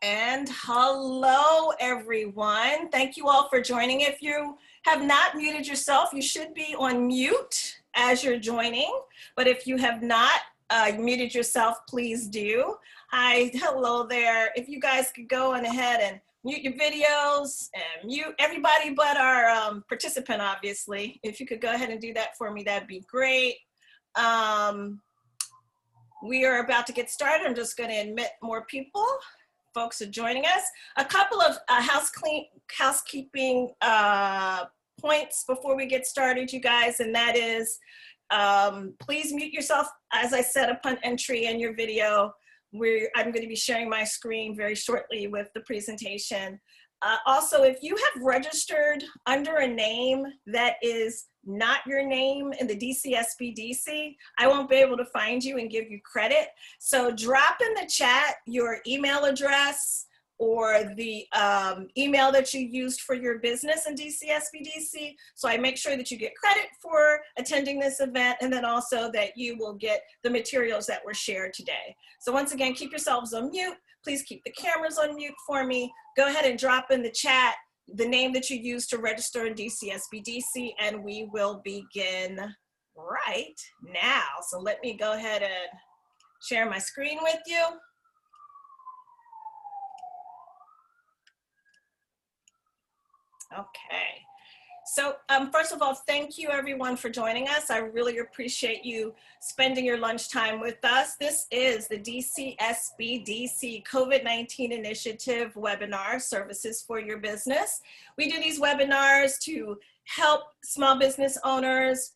And hello, everyone. Thank you all for joining. If you have not muted yourself, you should be on mute as you're joining. But if you have not muted yourself, please do. Hi, hello there. If you guys could go on ahead and mute your videos and mute everybody but our participant, obviously. If you could go ahead and do that for me, that'd be great. We are about to get started. I'm just going to admit more people. Folks are joining us. A couple of housekeeping points before we get started, you guys, and that is, please mute yourself, as I said, upon entry in your video. I'm going to be sharing my screen very shortly with the presentation. Also, if you have registered under a name that is not your name in the DCSBDC, I won't be able to find you and give you credit. So drop in the chat your email address or the email that you used for your business in DCSBDC, so I make sure that you get credit for attending this event, and then also that you will get the materials that were shared today. So once again, keep yourselves on mute. Please keep the cameras on mute for me. Go ahead and drop in the chat the name that you used to register in DCSBDC, and we will begin right now. So let me go ahead and share my screen with you. Okay. So first of all, thank you everyone for joining us. I really appreciate you spending your lunchtime with us. This is the DCSBDC COVID-19 Initiative webinar, Services for Your Business. We do these webinars to help small business owners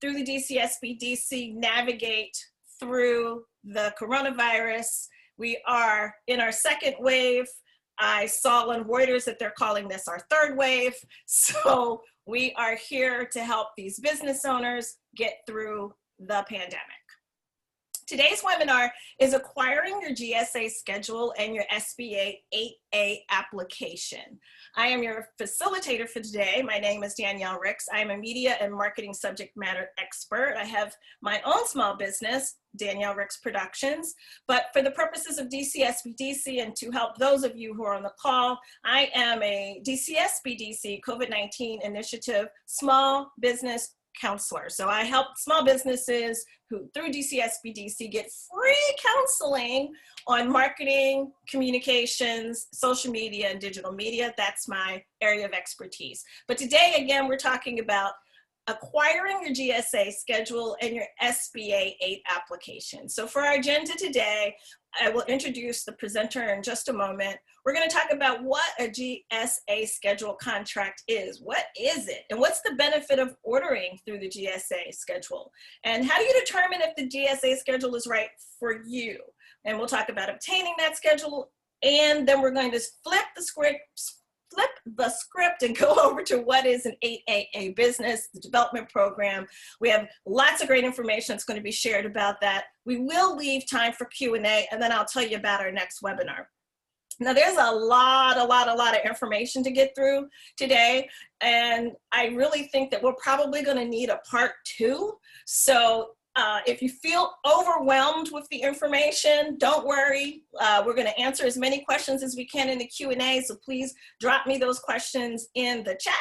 through the DCSBDC navigate through the coronavirus. We are in our second wave. I saw on Reuters that they're calling this our third wave. So we are here to help these business owners get through the pandemic. Today's webinar is acquiring your GSA schedule and your SBA 8A application. I am your facilitator for today. My name is Danielle Ricks. I am a media and marketing subject matter expert. I have my own small business, Danielle Ricks Productions, but for the purposes of DCSBDC and to help those of you who are on the call, I am a DCSBDC COVID-19 Initiative small business counselor. So I help small businesses who through DCSBDC get free counseling on marketing, communications, social media, and digital media. That's my area of expertise. But today, again, we're talking about acquiring your GSA schedule and your SBA 8 application. So for our agenda today, I will introduce the presenter in just a moment. We're going to talk about what a GSA schedule contract is. What is it? And what's the benefit of ordering through the GSA schedule? And how do you determine if the GSA schedule is right for you? And we'll talk about obtaining that schedule. And then we're going to flip the script and go over to what is an 8AA business, the development program. We have lots of great information that's going to be shared about that. We will leave time for Q&A, and then I'll tell you about our next webinar. Now there's a lot of information to get through today, and I really think that we're probably going to need a part 2. So if you feel overwhelmed with the information, don't worry. We're going to answer as many questions as we can in the Q&A, so please drop me those questions in the chat.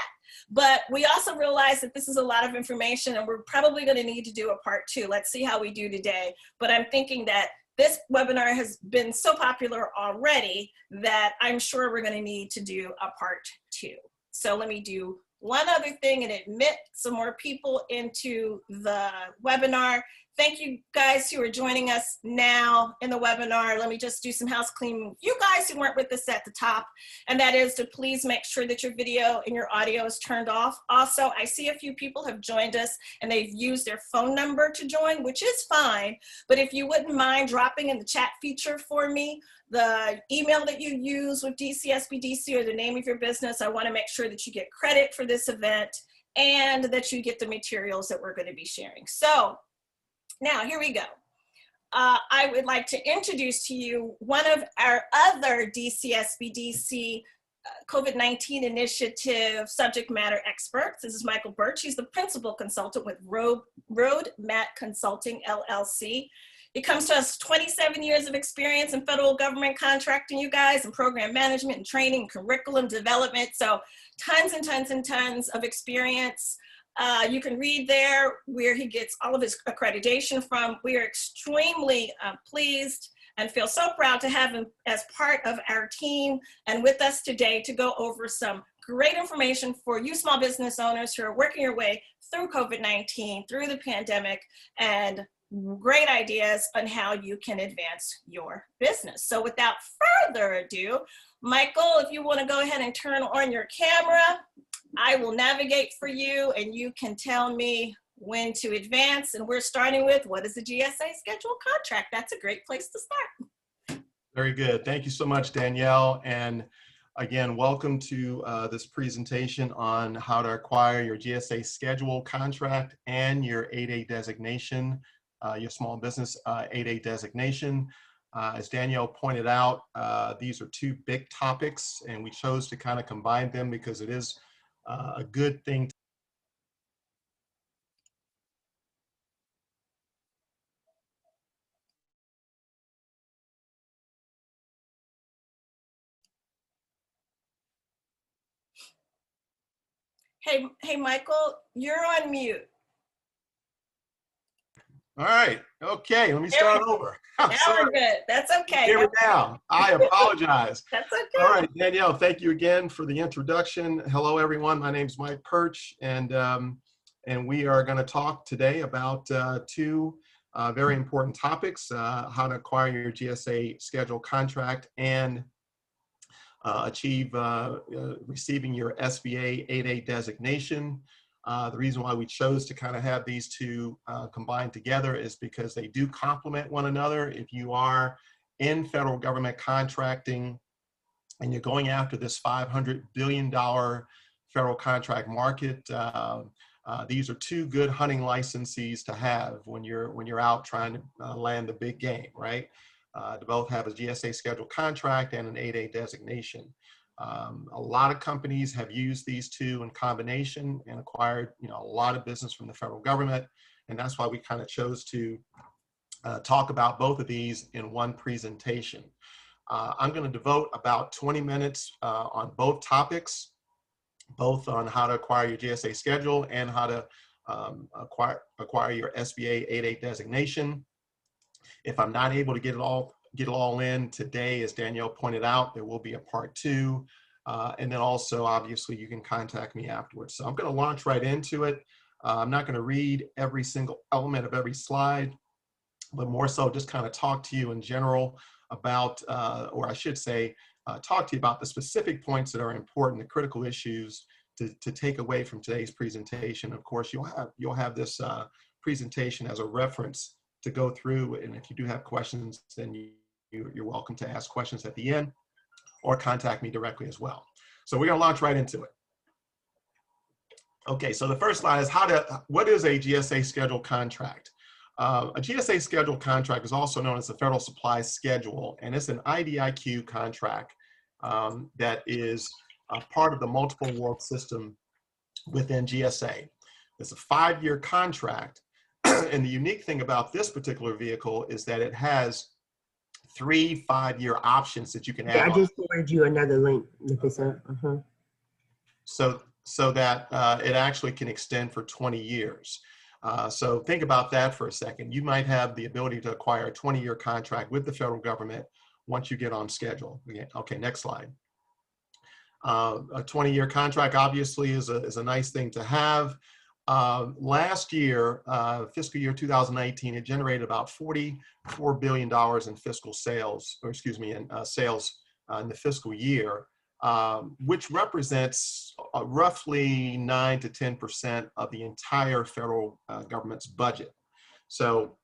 But we also realize that this is a lot of information, and we're probably going to need to do a part 2. Let's see how we do today. But I'm thinking that this webinar has been so popular already that I'm sure we're going to need to do a part 2. So let me do one other thing and admit some more people into the webinar. Thank you guys who are joining us now in the webinar. Let me just do some house cleaning. You guys who weren't with us at the top, and that is to please make sure that your video and your audio is turned off. Also, I see a few people have joined us and they've used their phone number to join, which is fine. But if you wouldn't mind dropping in the chat feature for me, the email that you use with DCSBDC or the name of your business, I want to make sure that you get credit for this event and that you get the materials that we're going to be sharing. So now here we go. I would like to introduce to you one of our other DCSBDC COVID-19 initiative subject matter experts. This is Michael Perch. He's the principal consultant with Road Mat Consulting, LLC. He comes to us 27 years of experience in federal government contracting, you guys, and program management and training, curriculum development. So tons and tons and tons of experience. You can read there where he gets all of his accreditation from. We are extremely pleased and feel so proud to have him as part of our team and with us today to go over some great information for you small business owners who are working your way through COVID-19, through the pandemic, and great ideas on how you can advance your business. So without further ado, Michael, if you want to go ahead and turn on your camera, I will navigate for you and you can tell me when to advance. And we're starting with, what is the GSA Schedule contract? That's a great place to start. Very good. Thank you so much, Danielle. And again, welcome to this presentation on how to acquire your GSA Schedule contract and your 8A designation, your small business 8A designation. As Danielle pointed out, these are two big topics, and we chose to kind of combine them because it is a good thing. Hey, Michael, you're on mute. All right. Okay. Let me start over. Now we're good. That's okay. Here we go. I apologize. That's okay. All right, Danielle, thank you again for the introduction. Hello, everyone. My name is Mike Perch, and we are going to talk today about two very important topics, how to acquire your GSA Schedule contract and achieve receiving your SBA 8A designation. The reason why we chose to kind of have these two combined together is because they do complement one another. If you are in federal government contracting and you're going after this $500 billion federal contract market, these are two good hunting licenses to have when you're out trying to land the big game, right? To both have a GSA Schedule contract and an 8A designation. A lot of companies have used these two in combination and acquired, a lot of business from the federal government, and that's why we kind of chose to talk about both of these in one presentation. I'm going to devote about 20 minutes on both topics, both on how to acquire your GSA Schedule and how to acquire your SBA 8A designation. If I'm not able to get it all in today, as Danielle pointed out, there will be a part 2. And then also, obviously, you can contact me afterwards. So I'm going to launch right into it. I'm not going to read every single element of every slide, but more so just kind of talk to you in general about, or I should say, talk to you about the specific points that are important, the critical issues to take away from today's presentation. Of course, you'll have this presentation as a reference to go through, and if you do have questions, then you're welcome to ask questions at the end or contact me directly as well. So we're going to launch right into it. Okay, so the first slide is what is a GSA Schedule contract? A GSA Schedule contract is also known as the Federal Supply Schedule, and it's an IDIQ contract that is part of the multiple award system within GSA. It's a 5-year contract, and the unique thing about this particular vehicle is that it has 3 5-year options that you can add. Yeah, I just forwarded you another link. So that it actually can extend for 20 years. So think about that for a second. You might have the ability to acquire a 20-year contract with the federal government once you get on schedule. Okay, next slide. A 20-year contract obviously is a nice thing to have. Last year, fiscal year 2019, it generated about $44 billion in fiscal sales, or excuse me, in sales in the fiscal year, which represents roughly 9 to 10% of the entire federal government's budget. So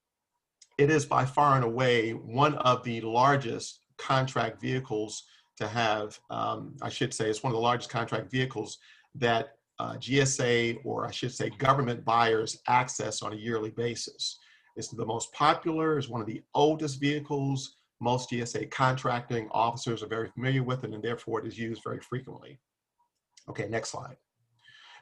it is by far and away one of the largest contract vehicles to have. I should say it's one of the largest contract vehicles that GSA, or I should say government buyers, access on a yearly basis. It's the most popular, it's one of the oldest vehicles. Most GSA contracting officers are very familiar with it, and therefore it is used very frequently. Okay, next slide.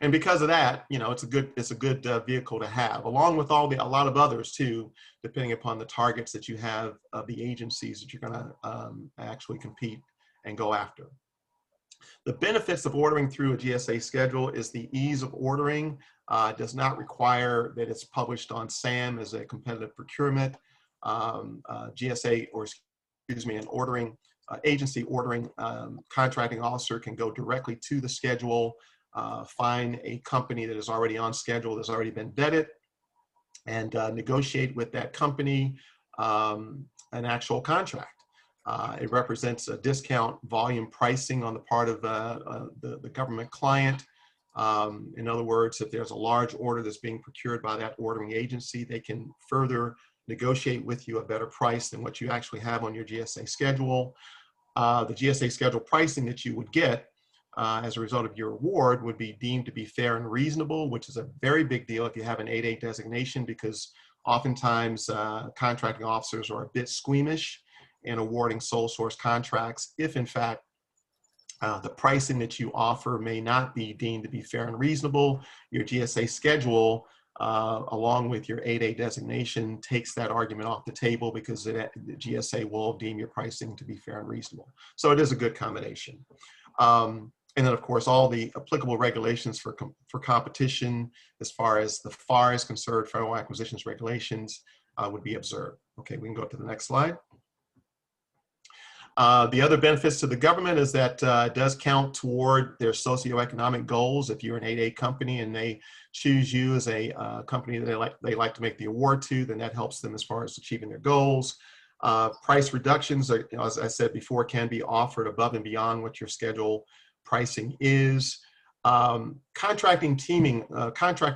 And because of that, you know, it's a good vehicle to have, along with a lot of others too, depending upon the targets that you have of the agencies that you're going to actually compete and go after. The benefits of ordering through a GSA schedule is the ease of ordering. Does not require that it's published on SAM as a competitive procurement. GSA, or excuse me, an ordering agency ordering contracting officer can go directly to the schedule, find a company that is already on schedule, that's already been vetted, and negotiate with that company an actual contract. It represents a discount volume pricing on the part of the government client. In other words, if there's a large order that's being procured by that ordering agency, they can further negotiate with you a better price than what you actually have on your GSA schedule. The GSA schedule pricing that you would get as a result of your award would be deemed to be fair and reasonable, which is a very big deal if you have an 8A designation, because oftentimes contracting officers are a bit squeamish in awarding sole source contracts if in fact the pricing that you offer may not be deemed to be fair and reasonable. Your GSA schedule, along with your 8A designation, takes that argument off the table, because the GSA will deem your pricing to be fair and reasonable. So it is a good combination. And then, of course, all the applicable regulations for competition, as far as the FAR is concerned, Federal Acquisitions Regulations, would be observed. Okay, we can go to the next slide. The other benefits to the government is that it does count toward their socioeconomic goals. If you're an 8A company and they choose you as a company that they like to make the award to, then that helps them as far as achieving their goals. Price reductions, as I said before, can be offered above and beyond what your schedule pricing is. Contractor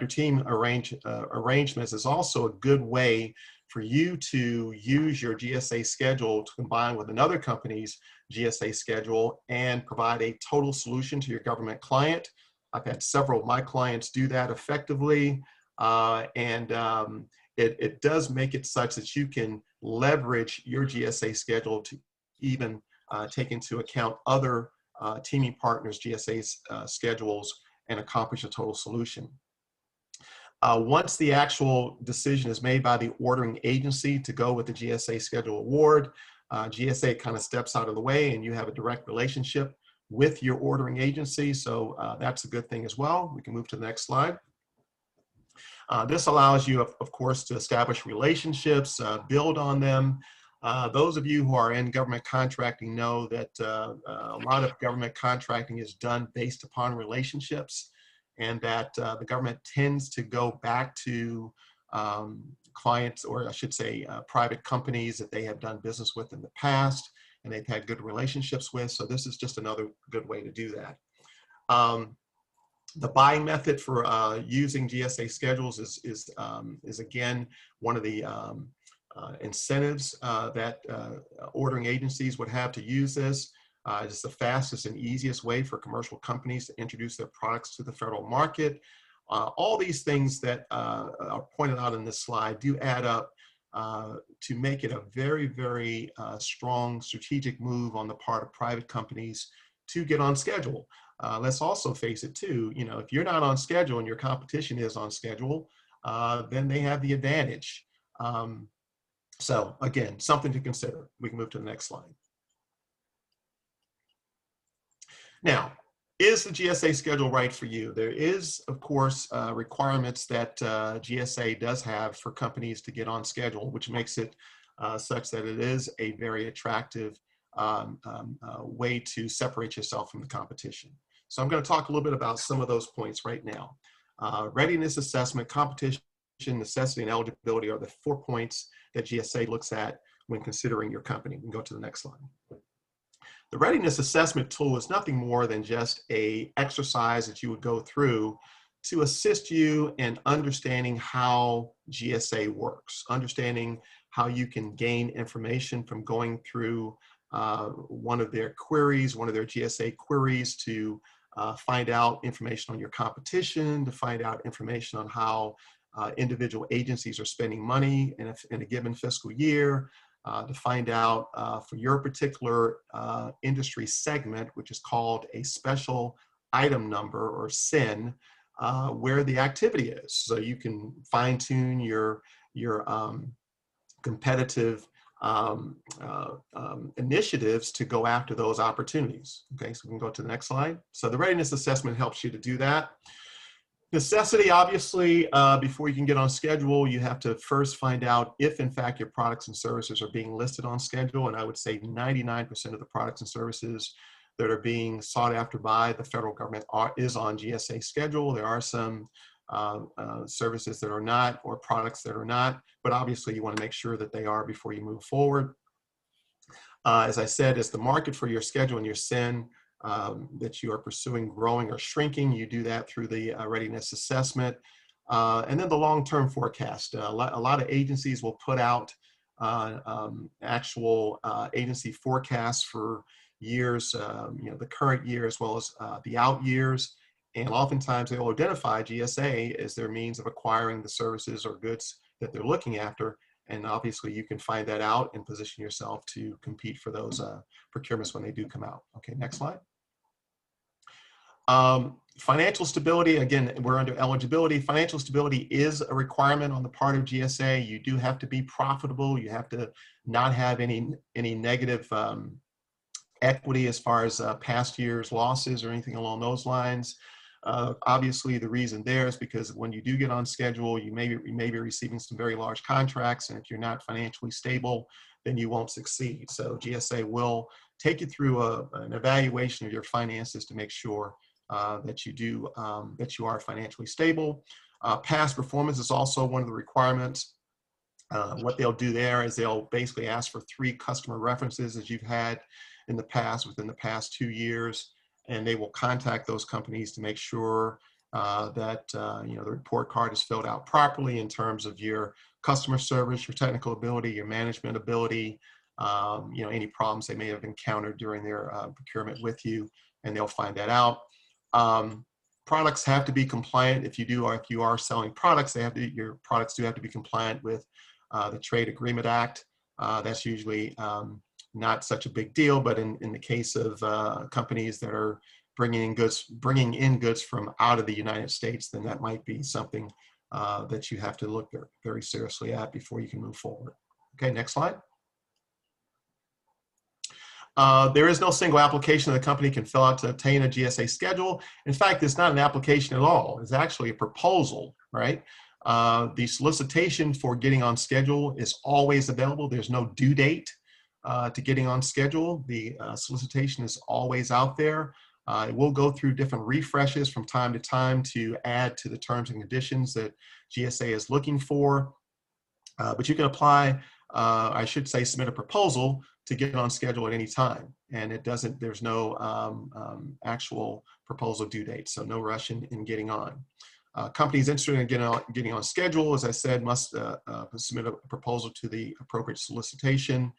team arrangements is also a good way for you to use your GSA schedule to combine with another company's GSA schedule and provide a total solution to your government client. I've had several of my clients do that effectively, it does make it such that you can leverage your GSA schedule to even take into account other teaming partners' GSA schedules and accomplish a total solution. Once the actual decision is made by the ordering agency to go with the GSA schedule award, GSA kind of steps out of the way and you have a direct relationship with your ordering agency. So that's a good thing as well. We can move to the next slide. This allows you, of course, to establish relationships, build on them. Those of you who are in government contracting know that a lot of government contracting is done based upon relationships, and that the government tends to go back to clients, or I should say private companies that they have done business with in the past and they've had good relationships with. So this is just another good way to do that. The buying method for using GSA schedules is again one of the incentives that ordering agencies would have to use this. It's the fastest and easiest way for commercial companies to introduce their products to the federal market. All these things that are pointed out in this slide do add up to make it a very, very strong strategic move on the part of private companies to get on schedule. Let's also face it too, you know, if you're not on schedule and your competition is on schedule, then they have the advantage. So again, something to consider. We can move to the next slide. Now, is the GSA schedule right for you? There is, of course, requirements that GSA does have for companies to get on schedule, which makes it such that it is a very attractive way to separate yourself from the competition. So I'm going to talk a little bit about some of those points right now. Readiness assessment, competition, necessity, and eligibility are the 4 points that GSA looks at when considering your company. We can go to the next slide. The readiness assessment tool is nothing more than just an exercise that you would go through to assist you in understanding how GSA works, understanding how you can gain information from going through one of their queries, one of their GSA queries, to find out information on your competition, to find out information on how individual agencies are spending money in a given fiscal year, to find out for your particular industry segment, which is called a special item number, or SIN, where the activity is. So you can fine tune your competitive initiatives to go after those opportunities. Okay, so we can go to the next slide. So the readiness assessment helps you to do that. Necessity, obviously, before you can get on schedule, you have to first find out if, in fact, your products and services are being listed on schedule. And I would say 99% of the products and services that are being sought after by the federal government is on GSA schedule. There are some services that are not, or products that are not, but obviously you want to make sure that they are before you move forward. As I said, is the market for your schedule and your SIN that you are pursuing growing or shrinking? You do that through the readiness assessment. And then the long-term forecast. A lot of agencies will put out actual agency forecasts for years, the current year as well as the out years. And oftentimes they will identify GSA as their means of acquiring the services or goods that they're looking after. And obviously you can find that out and position yourself to compete for those procurements when they do come out. Okay, next slide. Financial stability, again, we're under eligibility. Financial stability is a requirement on the part of GSA. You do have to be profitable. You have to not have any negative equity as far as past year's losses or anything along those lines. Obviously, the reason there is because when you do get on schedule, you may be receiving some very large contracts, and if you're not financially stable, then you won't succeed. So GSA will take you through an evaluation of your finances to make sure that you are financially stable. Past performance is also one of the requirements. What they'll do there is they'll basically ask for 3 customer references that you've had in the past, within the past 2 years, and they will contact those companies to make sure that the report card is filled out properly in terms of your customer service, your technical ability, your management ability, any problems they may have encountered during their procurement with you, and they'll find that out. Products have to be compliant. If you are selling products, your products do have to be compliant with the Trade Agreement Act. That's usually not such a big deal, but in the case of companies that are bringing in goods from out of the United States, then that might be something that you have to look very, very seriously at before you can move forward. Okay, next slide. There is no single application the company can fill out to obtain a GSA schedule. In fact, it's not an application at all. It's actually a proposal, right? The solicitation for getting on schedule is always available. There's no due date to getting on schedule. The solicitation is always out there. It will go through different refreshes from time to time to add to the terms and conditions that GSA is looking for. But you can apply, I should say, submit a proposal to get on schedule at any time. And there's no actual proposal due date, so no rush in getting on. Companies interested in getting on schedule, as I said, must submit a proposal to the appropriate solicitation.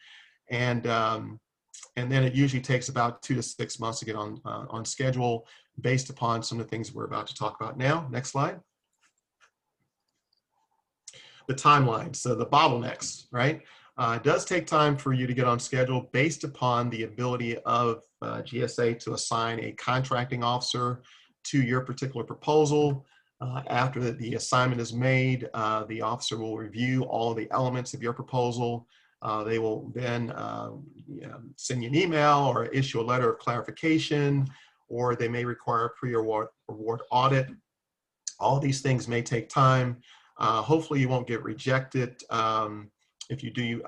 And then it usually takes about 2 to 6 months to get on schedule based upon some of the things we're about to talk about now. Next slide. The timeline, so the bottlenecks, right? It does take time for you to get on schedule based upon the ability of GSA to assign a contracting officer to your particular proposal. After the assignment is made, the officer will review all the elements of your proposal. They will then send you an email or issue a letter of clarification, or they may require a pre-award audit. All these things may take time. Hopefully you won't get rejected if you do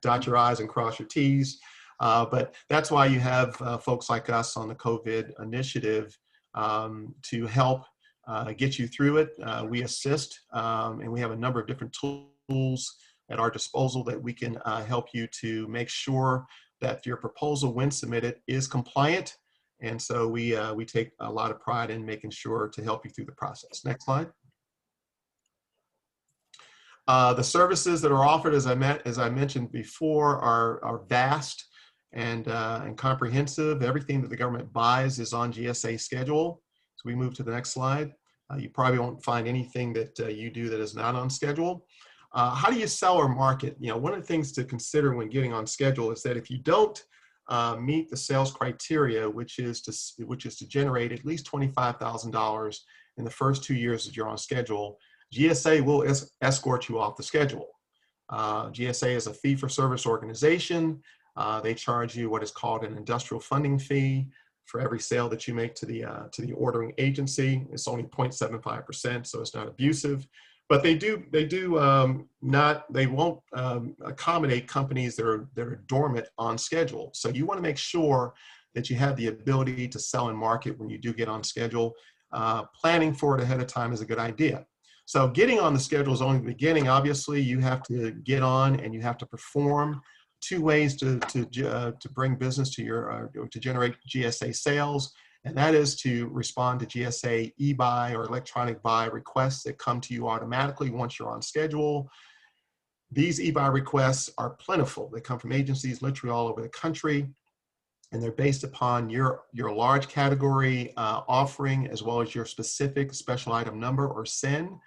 dot your I's and cross your T's. But that's why you have folks like us on the COVID initiative to help get you through it. We assist, and we have a number of different tools at our disposal that we can help you to make sure that your proposal, when submitted, is compliant. And so we take a lot of pride in making sure to help you through the process. Next slide. The services that are offered, as I mentioned before, are vast and comprehensive. Everything that the government buys is on GSA schedule. So we move to the next slide. You probably won't find anything that you do that is not on schedule. How do you sell or market? One of the things to consider when getting on schedule is that if you don't meet the sales criteria, which is to generate at least $25,000 in the first 2 years that you're on schedule, GSA will escort you off the schedule. GSA is a fee-for-service organization. They charge you what is called an industrial funding fee for every sale that you make to the ordering agency. It's only 0.75%, so it's not abusive. But they won't accommodate companies that are dormant on schedule. So you want to make sure that you have the ability to sell and market when you do get on schedule. Planning for it ahead of time is a good idea. So getting on the schedule is only the beginning. Obviously, you have to get on and you have to perform. 2 ways to bring business to your to generate GSA sales, and that is to respond to GSA e-buy or electronic buy requests that come to you automatically once you're on schedule. These e-buy requests are plentiful. They come from agencies literally all over the country, and they're based upon your large category offering as well as your specific special item number or SIN.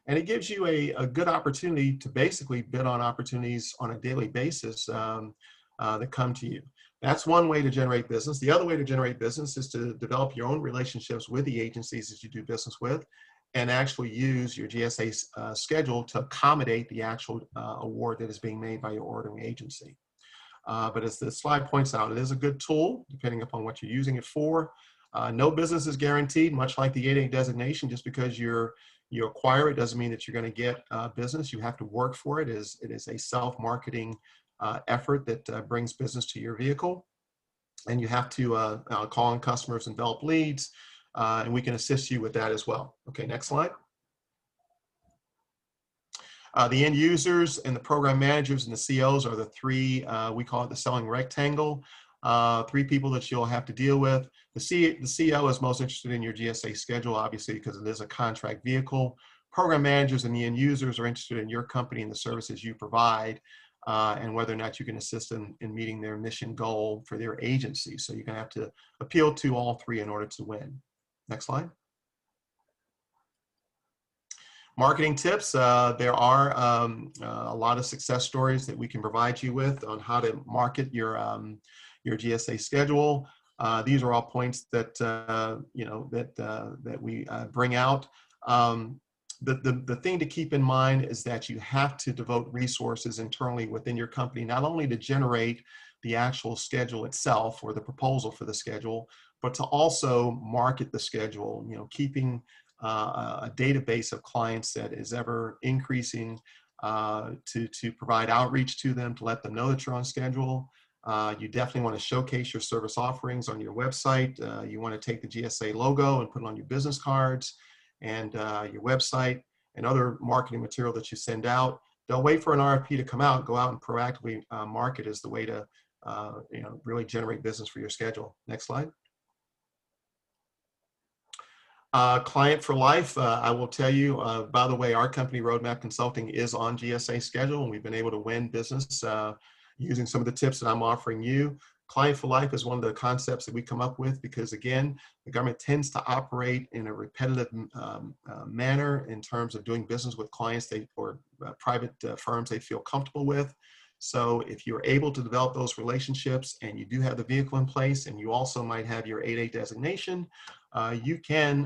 And it gives you a good opportunity to basically bid on opportunities on a daily basis that come to you. That's one way to generate business. The other way to generate business is to develop your own relationships with the agencies that you do business with and actually use your GSA schedule to accommodate the actual award that is being made by your ordering agency. But as the slide points out, it is a good tool depending upon what you're using it for. No business is guaranteed, much like the 8A designation. Just because you acquire it doesn't mean that you're going to get business. You have to work for it. It is a self-marketing effort that brings business to your vehicle. And you have to call on customers and develop leads, and we can assist you with that as well. Okay, next slide. The end users and the program managers and the COs are the 3, we call it the selling rectangle, 3 people that you'll have to deal with. The CO is most interested in your GSA schedule, obviously, because it is a contract vehicle. Program managers and the end users are interested in your company and the services you provide, and whether or not you can assist them in meeting their mission goal for their agency. So you're going to have to appeal to all 3 in order to win. Next slide. Marketing tips. There are a lot of success stories that we can provide you with on how to market your GSA schedule. These are all points that that we bring out. The thing to keep in mind is that you have to devote resources internally within your company, not only to generate the actual schedule itself or the proposal for the schedule, but to also market the schedule, keeping a database of clients that is ever increasing, to provide outreach to them, to let them know that you're on schedule. You definitely want to showcase your service offerings on your website. You want to take the GSA logo and put it on your business cards and your website and other marketing material that you send out. Don't wait for an RFP to come out. Go out and proactively market is the way to really generate business for your schedule. Next slide. Client for life. I will tell you, by the way, our company Roadmap Consulting is on GSA schedule, and we've been able to win business using some of the tips that I'm offering you. Client for life is one of the concepts that we come up with because, again, the government tends to operate in a repetitive manner in terms of doing business with clients or private firms they feel comfortable with. So if you're able to develop those relationships and you do have the vehicle in place and you also might have your 8A designation, you can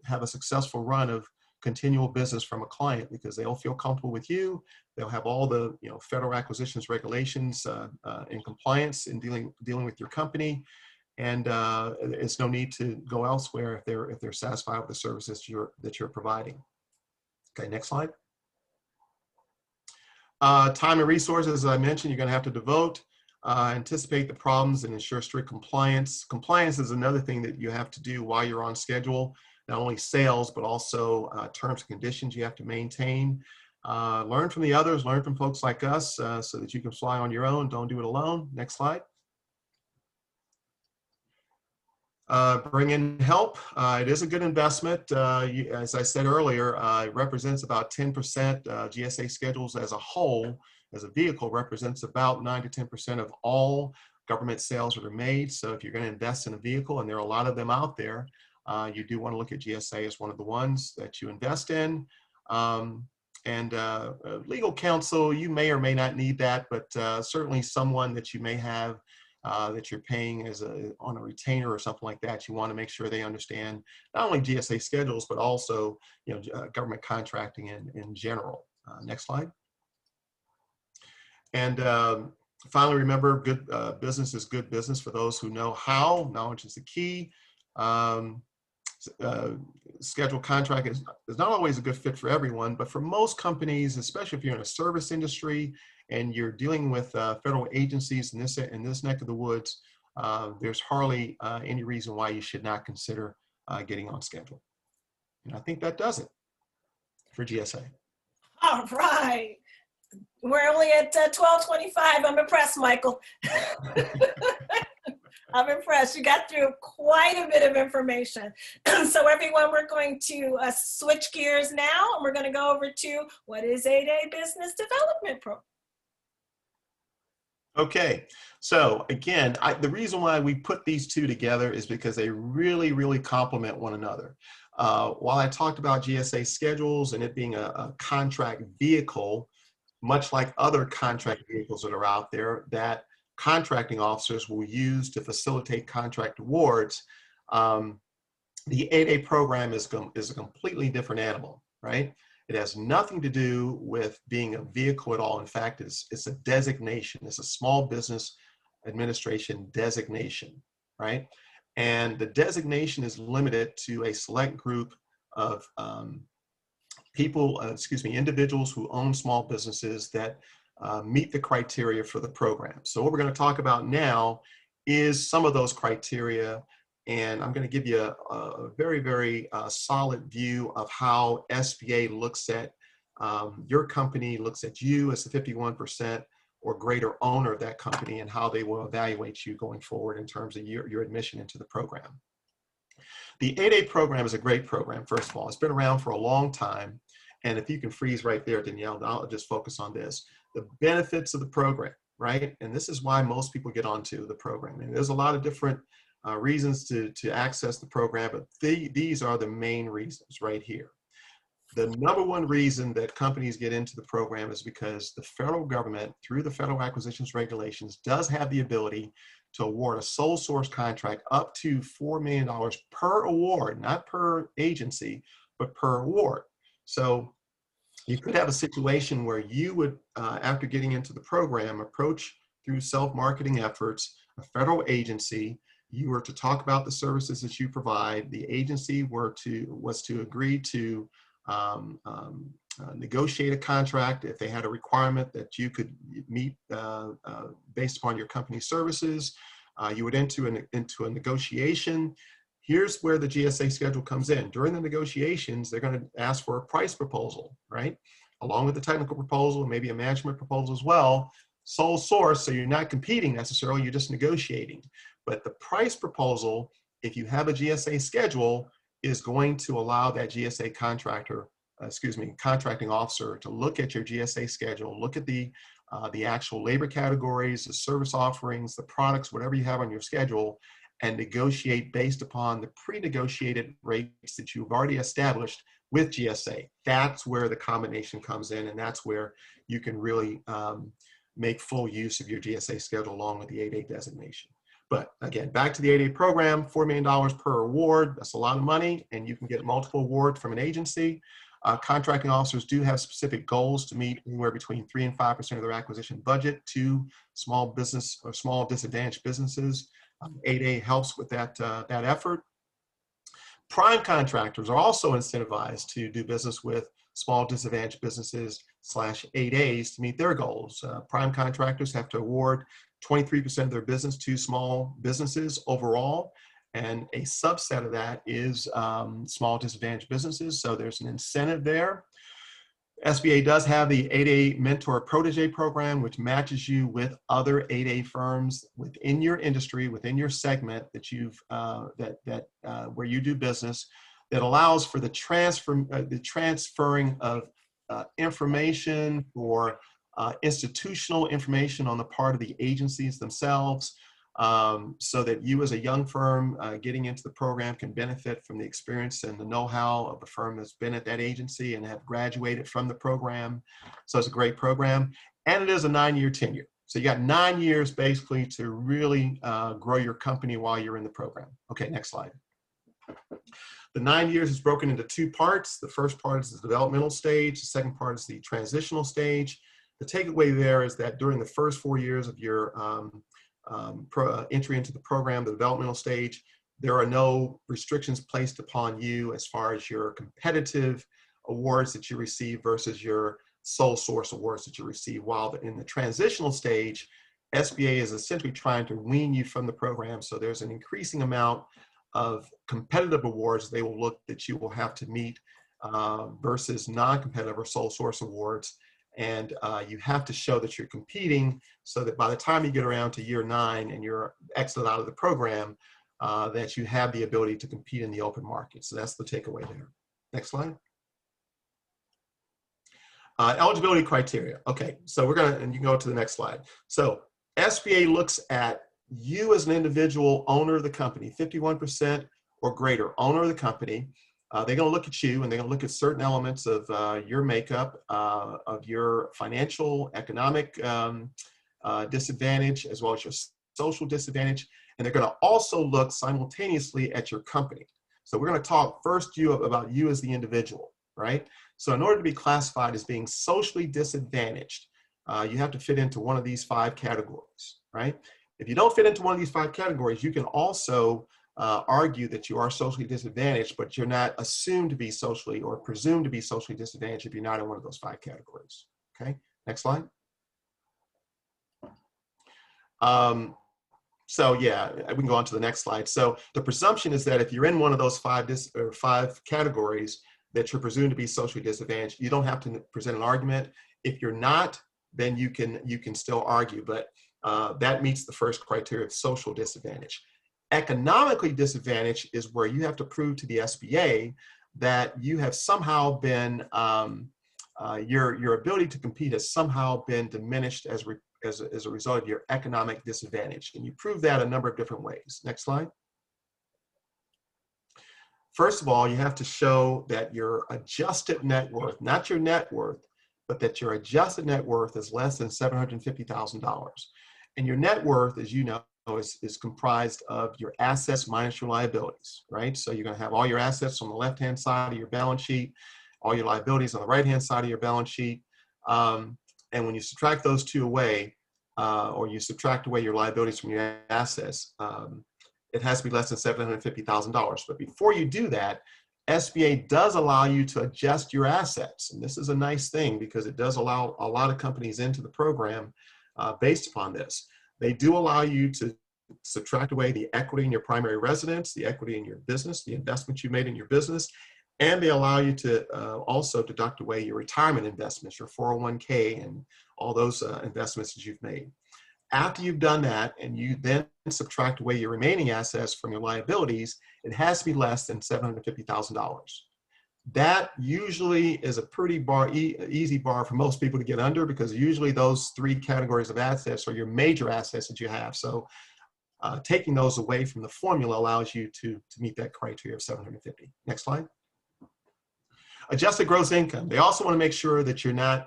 have a successful run of continual business from a client because they'll feel comfortable with you. They'll have all the federal acquisitions regulations in compliance in dealing with your company, and it's no need to go elsewhere if they're satisfied with the services that you're providing. Okay, next slide. Time and resources, as I mentioned, you're going to have to devote. Anticipate the problems and ensure strict compliance. Compliance is another thing that you have to do while you're on schedule. Not only sales, but also terms and conditions you have to maintain. Learn from the others, learn from folks like us so that you can fly on your own. Don't do it alone. Next slide. Bring in help. It is a good investment. As I said earlier, it represents about 10%. GSA schedules as a whole, as a vehicle, represents about 9 to 10% of all government sales that are made. So if you're going to invest in a vehicle, and there are a lot of them out there, you do want to look at GSA as one of the ones that you invest in. Legal counsel, you may or may not need that, but certainly someone that you may have that you're paying on a retainer or something like that, you want to make sure they understand not only GSA schedules, but also government contracting in general. Next slide. And finally, remember, good business is good business for those who know how. Knowledge is the key. Schedule contract is not always a good fit for everyone, but for most companies, especially if you're in a service industry and you're dealing with federal agencies in this neck of the woods, there's hardly any reason why you should not consider getting on schedule. And I think that does it for GSA. All right. We're only at 12:25. I'm impressed, Michael. I'm impressed. You got through quite a bit of information. So everyone, we're going to switch gears now, and we're going to go over to what is 8A Business Development Program. Okay, so again, the reason why we put these two together is because they really, really complement one another. While I talked about GSA schedules and it being a contract vehicle, much like other contract vehicles that are out there that contracting officers will use to facilitate contract awards, the 8A program is a completely different animal, right? It has nothing to do with being a vehicle at all. In fact, it's a designation. It's a small business administration designation, right? And the designation is limited to a select group of individuals who own small businesses that meet the criteria for the program. So what we're going to talk about now is some of those criteria, and I'm going to give you a very, very solid view of how SBA looks at your company, looks at you as the 51% or greater owner of that company, and how they will evaluate you going forward in terms of your admission into the program. The 8A program is a great program, first of all. It's been around for a long time. And if you can freeze right there, Danielle, I'll just focus on this. The benefits of the program, right? And this is why most people get onto the program. And there's a lot of different reasons to access the program, but these are the main reasons right here. The number one reason that companies get into the program is because the federal government, through the Federal Acquisitions Regulations, does have the ability to award a sole source contract up to $4 million per award, not per agency, but per award. So you could have a situation where you would, after getting into the program, approach through self-marketing efforts, a federal agency. You were to talk about the services that you provide. The agency was to agree to negotiate a contract if they had a requirement that you could meet based upon your company's services. You would enter into a negotiation. Here's where the GSA schedule comes in. During the negotiations, they're going to ask for a price proposal, right? Along with the technical proposal, maybe a management proposal as well. Sole source, so you're not competing necessarily, you're just negotiating. But the price proposal, if you have a GSA schedule, is going to allow that GSA contracting officer to look at your GSA schedule, look at the actual labor categories, the service offerings, the products, whatever you have on your schedule, and negotiate based upon the pre-negotiated rates that you've already established with GSA. That's where the combination comes in, and that's where you can really make full use of your GSA schedule along with the 8A designation. But again, back to the 8A program, $4 million per award. That's a lot of money, and you can get multiple awards from an agency. Contracting officers do have specific goals to meet anywhere between 3 and 5% of their acquisition budget to small business or small disadvantaged businesses. 8A helps with that effort. Prime contractors are also incentivized to do business with small disadvantaged businesses / 8As to meet their goals. Prime contractors have to award 23% of their business to small businesses overall, and a subset of that is small disadvantaged businesses, so there's an incentive there. SBA does have the 8A Mentor Protege program, which matches you with other 8A firms within your industry, within your segment that you've where you do business, that allows for the transferring of information or institutional information on the part of the agencies themselves, so that you as a young firm getting into the program can benefit from the experience and the know-how of a firm that's been at that agency and have graduated from the program. So it's a great program, and it is a 9-year tenure. So you got 9 years basically to really grow your company while you're in the program. Okay, next slide. The 9 years is broken into 2 parts. The first part is the developmental stage. The second part is the transitional stage. The takeaway there is that during the first 4 years of your entry into the program, the developmental stage, there are no restrictions placed upon you as far as your competitive awards that you receive versus your sole source awards that you receive. While in the transitional stage, SBA is essentially trying to wean you from the program. So there's an increasing amount of competitive awards they will look that you will have to meet versus non-competitive or sole source awards. And you have to show that you're competing so that by the time you get around to year 9 and you're exited out of the program, that you have the ability to compete in the open market. So that's the takeaway there. Next slide. Eligibility criteria. Okay, so we're gonna, and you can go to the next slide. So SBA looks at you as an individual owner of the company, 51% or greater owner of the company. They're gonna look at you and they're gonna look at certain elements of your makeup, of your financial, economic disadvantage, as well as your social disadvantage. And they're gonna also look simultaneously at your company. So we're gonna talk first about you as the individual, right? So in order to be classified as being socially disadvantaged, you have to fit into one of these 5 categories, right? If you don't fit into one of these 5 categories, you can also argue that you are socially disadvantaged, but you're not assumed to be socially or presumed to be socially disadvantaged if you're not in one of those 5 categories. Okay, next slide. So yeah, we can go on to the next slide. So the presumption is that if you're in one of those 5 categories, that you're presumed to be socially disadvantaged. You don't have to present an argument. If you're not, then you can still argue, but that meets the first criteria of social disadvantage. Economically disadvantaged is where you have to prove to the SBA that you have somehow been, your ability to compete has somehow been diminished as a result of your economic disadvantage. And you prove that a number of different ways. Next slide. First of all, you have to show that your adjusted net worth, not your net worth, but that your adjusted net worth is less than $750,000. And your net worth, as you know, is comprised of your assets minus your liabilities, right? So you're going to have all your assets on the left-hand side of your balance sheet, all your liabilities on the right-hand side of your balance sheet. And when you subtract those 2 away, or you subtract away your liabilities from your assets, it has to be less than $750,000. But before you do that, SBA does allow you to adjust your assets. And this is a nice thing because it does allow a lot of companies into the program based upon this. They do allow you to subtract away the equity in your primary residence, the equity in your business, the investments you made in your business, and they allow you to also deduct away your retirement investments, your 401k, and all those investments that you've made. After you've done that and you then subtract away your remaining assets from your liabilities, it has to be less than $750,000. That usually is a pretty easy bar for most people to get under because usually those 3 categories of assets are your major assets that you have. So taking those away from the formula allows you to meet that criteria of 750. Next slide. Adjusted gross income. They also want to make sure that you're not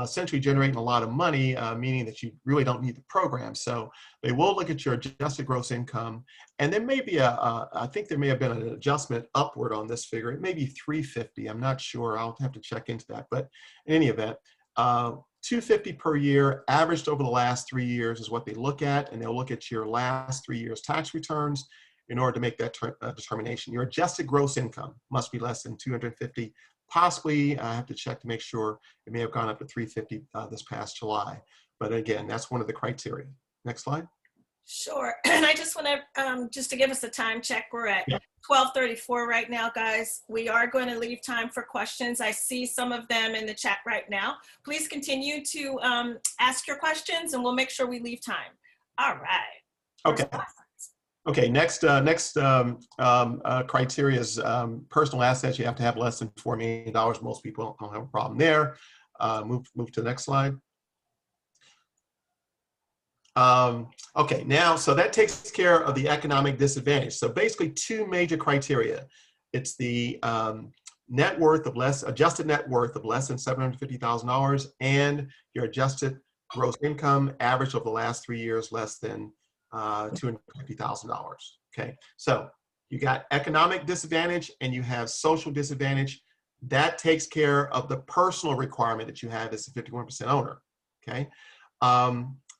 essentially generating a lot of money, meaning that you really don't need the program. So they will look at your adjusted gross income, and there may be I think there may have been an adjustment upward on this figure. It may be 350. I'm not sure. I'll have to check into that. But in any event, 250 per year averaged over the last 3 years is what they look at, and they'll look at your last 3 years tax returns in order to make that determination. Your adjusted gross income must be less than 250. Possibly, I have to check to make sure. It may have gone up to 350 this past July. But again, that's one of the criteria. Next slide. Sure. And I just want to, just to give us a time check, we're at 12:34 right now, guys. We are going to leave time for questions. I see some of them in the chat right now. Please continue to ask your questions and we'll make sure we leave time. All right. Okay. Okay, next criteria is personal assets. You have to have less than $4 million. Most people don't have a problem there. Move to the next slide. Okay, now, so that takes care of the economic disadvantage. So basically 2 major criteria. It's the net worth of adjusted net worth of less than $750,000 and your adjusted gross income average of the last 3 years less than $250,000. Okay, so you got economic disadvantage and you have social disadvantage. That takes care of the personal requirement that you have as a 51% owner. Okay,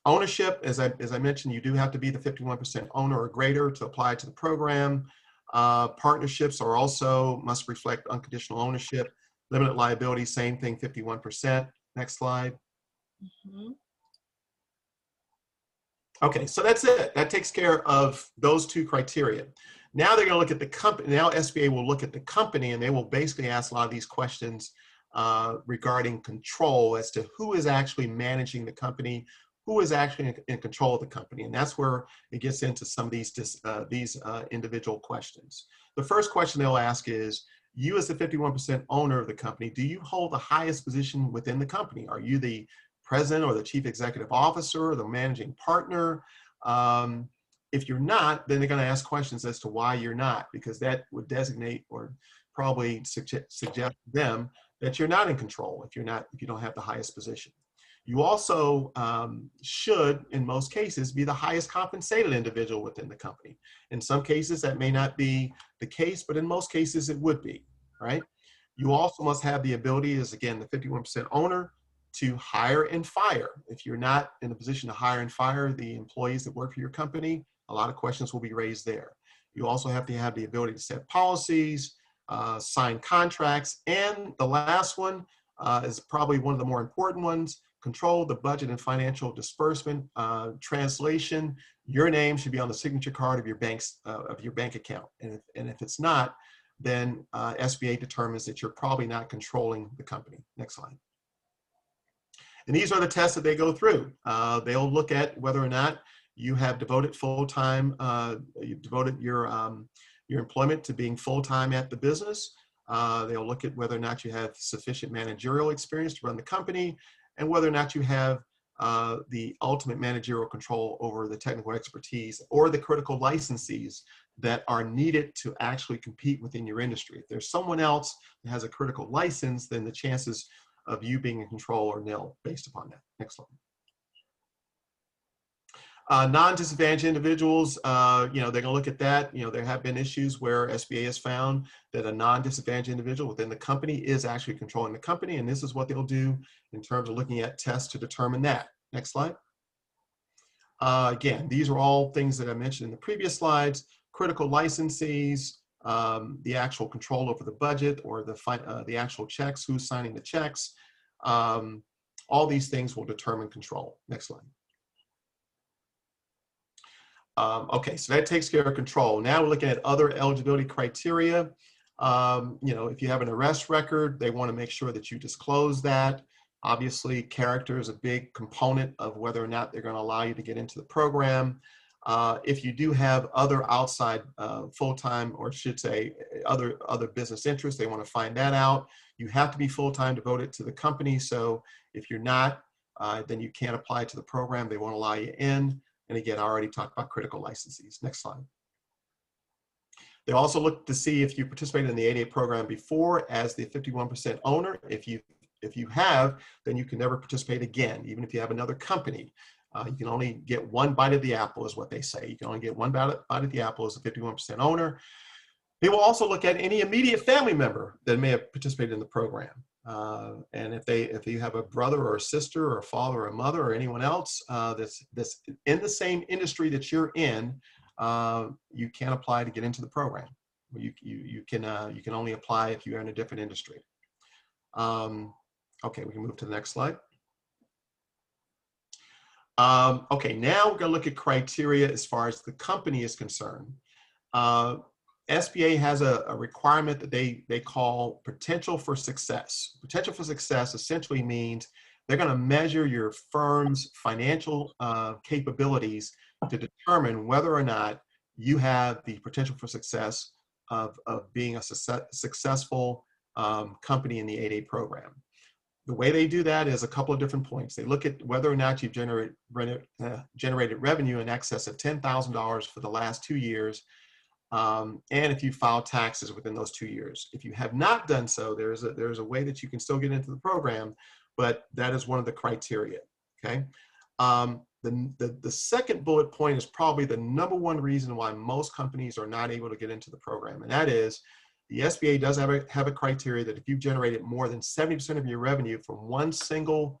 ownership, as I mentioned, you do have to be the 51% owner or greater to apply to the program. Partnerships are also must reflect unconditional ownership. Limited liability, same thing, 51%. Next slide. Mhm. Okay, so that's it. That takes care of those two criteria. Now they're going to look at the company. Now SBA will look at the company, and they will basically ask a lot of these questions regarding control as to who is actually managing the company, who is actually in control of the company, and that's where it gets into some of these individual questions. The first question they'll ask is, you as the 51% owner of the company, do you hold the highest position within the company? Are you the president or the chief executive officer or the managing partner? If you're not, then they're going to ask questions as to why you're not, because that would designate or probably suggest to them that you're not in control if you don't have the highest position. You also should, in most cases, be the highest compensated individual within the company. In some cases, that may not be the case, but in most cases, it would be, right? You also must have the ability, as again, the 51% owner, to hire and fire. If you're not in a position to hire and fire the employees that work for your company, a lot of questions will be raised there. You also have to have the ability to set policies, sign contracts, and the last one is probably one of the more important ones, control the budget and financial disbursement. Translation, your name should be on the signature card of your bank account. And if it's not, then SBA determines that you're probably not controlling the company. Next slide. And these are the tests that they go through. They'll look at whether or not you have devoted full-time, you've devoted your employment to being full-time at the business. They'll look at whether or not you have sufficient managerial experience to run the company, and whether or not you have the ultimate managerial control over the technical expertise or the critical licenses that are needed to actually compete within your industry. If there's someone else that has a critical license, then the chances of you being in control are nil based upon that. Next slide. Non-disadvantaged individuals, they're going to look at that. There have been issues where SBA has found that a non-disadvantaged individual within the company is actually controlling the company, and this is what they'll do in terms of looking at tests to determine that. Next slide. Again, these are all things that I mentioned in the previous slides: critical licensees, the actual control over the budget or the actual checks, who's signing the checks. All these things will determine control. Next slide. Okay, so that takes care of control. Now we're looking at other eligibility criteria. If you have an arrest record, they want to make sure that you disclose that. Obviously, character is a big component of whether or not they're going to allow you to get into the program. If you do have other outside full-time, or I should say other business interests, they want to find that out. You have to be full-time devoted to the company. So if you're not, then you can't apply to the program. They won't allow you in. And again, I already talked about critical licensees. Next slide. They also look to see if you participated in the 8A program before as the 51% owner. If you have, then you can never participate again, even if you have another company. You can only get one bite of the apple, is what they say. You can only get one bite of the apple as a 51% owner. They will also look at any immediate family member that may have participated in the program. And if you have a brother or a sister or a father or a mother or anyone else that's in the same industry that you're in, you can't apply to get into the program. You can only apply if you're in a different industry. Okay, we can move to the next slide. Okay, now we're going to look at criteria as far as the company is concerned. SBA has a requirement that they call potential for success. Potential for success essentially means they're going to measure your firm's financial capabilities to determine whether or not you have the potential for success of being a successful company in the 8A program. The way they do that is a couple of different points. They look at whether or not you've generated revenue in excess of $10,000 for the last 2 years, and if you filed taxes within those 2 years. If you have not done so, there's a way that you can still get into the program, but that is one of the criteria. okay? The second bullet point is probably the number one reason why most companies are not able to get into the program, and that is the SBA does have a criteria that if you've generated more than 70% of your revenue from one single